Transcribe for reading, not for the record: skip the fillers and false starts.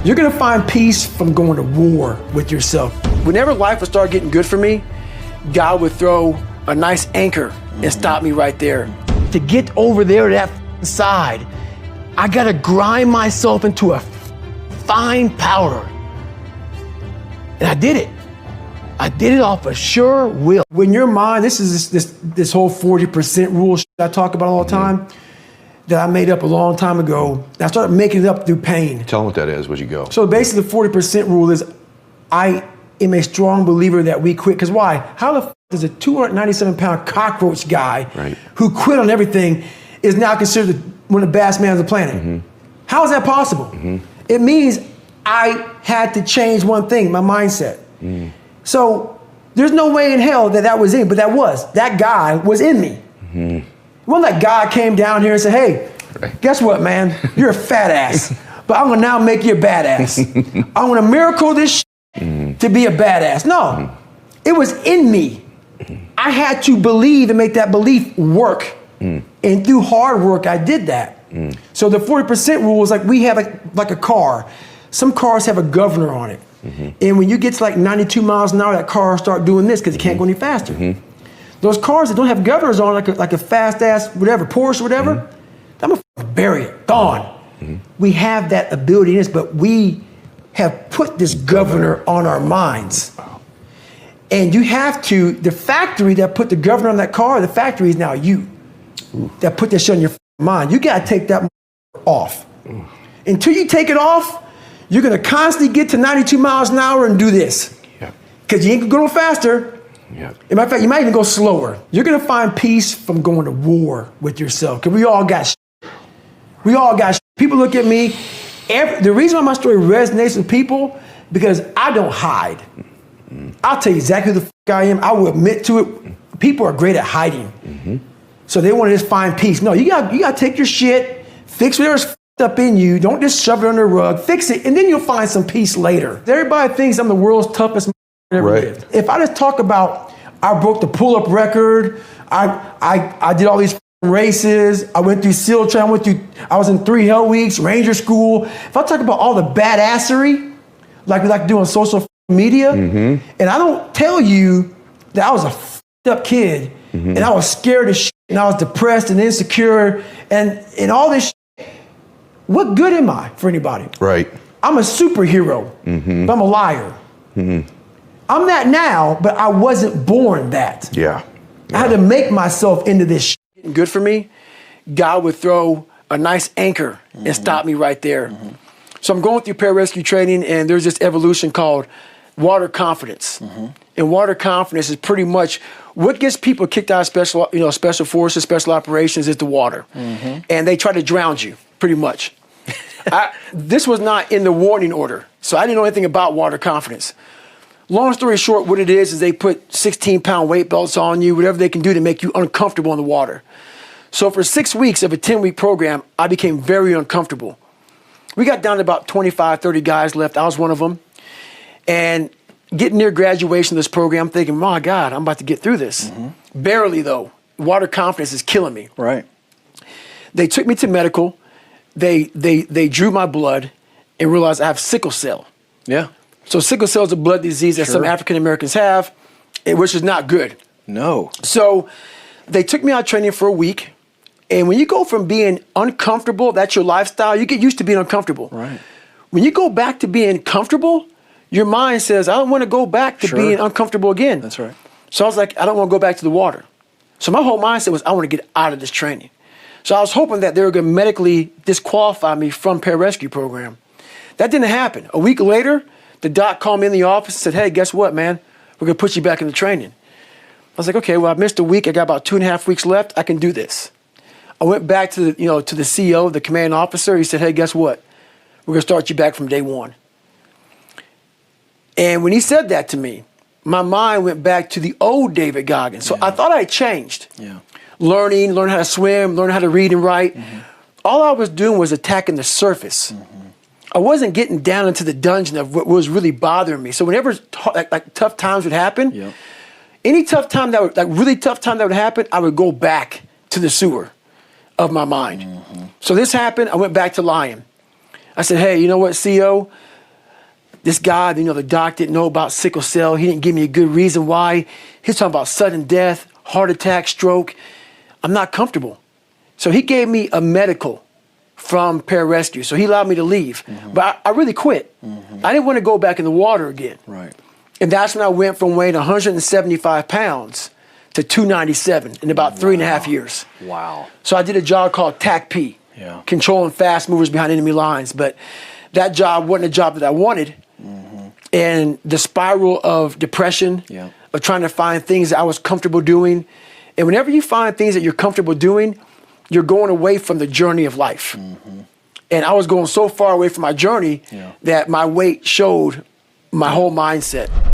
You're gonna find peace from going to war with yourself. Whenever life would start getting good for me, God would throw a nice anchor and stop me right there. To get over there to that side, I gotta grind myself into a fine powder. And I did it. I did it off of sure will. When your mind, this is this whole 40% rule I talk about all the time, that I made up a long time ago. I started making it up through pain. Tell them what that is as you go. So basically the 40% rule is, I am a strong believer that we quit. Because why? How the f does a 297-pound cockroach guy who quit on everything is now considered one of the baddest men on the planet? How is that possible? It means I had to change one thing, my mindset. So there's no way in hell that was in, but that guy was in me. It wasn't like God came down here and said, hey, guess what, man? You're a fat ass, but I'm gonna now make you a badass. I'm gonna miracle this to be a badass. No, it was in me. I had to believe and make that belief work. And through hard work, I did that. So the 40% rule is like we have like a car. Some cars have a governor on it. And when you get to like 92 miles an hour, that car will start doing this because it can't go any faster. Those cars that don't have governors on, like a fast ass, whatever, Porsche, whatever, I'm gonna bury it, gone. We have that ability in us, but we have put this governor on our minds. And you have to, the factory that put the governor on that car, the factory is now you. That put that shit on your mind. You gotta take that off. Until you take it off, you're gonna constantly get to 92 miles an hour and do this. Because you ain't gonna go no faster. As a matter of fact, you might even go slower. You're gonna find peace from going to war with yourself. Because we all got shit. We all got shit. People look at me. The reason why my story resonates with people, because I don't hide. I'll tell you exactly who the fuck I am. I will admit to it. People are great at hiding. So they want to just find peace. No, you got to take your shit, fix whatever's fucked up in you. Don't just shove it under the rug. Fix it, and then you'll find some peace later. Everybody thinks I'm the world's toughest ever lived. If I just talk about, I broke the pull-up record, I did all these races, I went through SEAL training, I was in 3 hell weeks, Ranger school. If I talk about all the badassery, like we like to do on social media, and I don't tell you that I was a fucked up kid, and I was scared of shit, and I was depressed and insecure, and all this shit, what good am I for anybody? I'm a superhero, but I'm a liar. I'm that now, but I wasn't born that. I had to make myself into this shit. Getting good for me, God would throw a nice anchor and stop me right there. So I'm going through pararescue training, and there's this evolution called water confidence. And water confidence is pretty much what gets people kicked out of special forces, special operations is the water. And they try to drown you, pretty much. This was not in the warning order, so I didn't know anything about water confidence. Long story short, what it is they put 16-pound weight belts on you, whatever they can do to make you uncomfortable in the water. So for 6 weeks of a 10-week program, I became very uncomfortable. We got down to about 25, 30 guys left. I was one of them. And getting near graduation of this program, I'm thinking, my God, I'm about to get through this. Barely, though. Water confidence is killing me. They took me to medical. They drew my blood and realized I have sickle cell. So sickle cell is a blood disease that some African Americans have, which is not good. So they took me out training for a week. And when you go from being uncomfortable, that's your lifestyle, you get used to being uncomfortable. When you go back to being comfortable, your mind says, I don't want to go back to being uncomfortable again. So I was like, I don't want to go back to the water. So my whole mindset was, I want to get out of this training. So I was hoping that they were going to medically disqualify me from pararescue program. That didn't happen. A week later, the doc called me in the office and said, hey, guess what, man? We're going to put you back into training. I was like, okay, well, I missed a week. I got about 2.5 weeks left. I can do this. I went back to the, to the CEO, the commanding officer. He said, hey, guess what? We're going to start you back from day one. And when he said that to me, my mind went back to the old David Goggins. So I thought I had changed. Learning how to swim, learning how to read and write. All I was doing was attacking the surface. I wasn't getting down into the dungeon of what was really bothering me. So whenever like tough times would happen, any tough time that would, really tough time that would happen, I would go back to the sewer of my mind. So this happened, I went back to lying. I said, hey, you know what, CEO? this guy, the doc didn't know about sickle cell. He didn't give me a good reason why. He's talking about sudden death, heart attack, stroke. I'm not comfortable. So he gave me a medical from pararescue. So he allowed me to leave. But I really quit. I didn't want to go back in the water again. Right. And that's when I went from weighing 175 pounds to 297 in about 3.5 years. Wow. So I did a job called TAC-P, controlling fast movers behind enemy lines. But that job wasn't a job that I wanted. And the spiral of depression, of trying to find things that I was comfortable doing. And whenever you find things that you're comfortable doing, you're going away from the journey of life. And I was going so far away from my journey that my weight showed my whole mindset.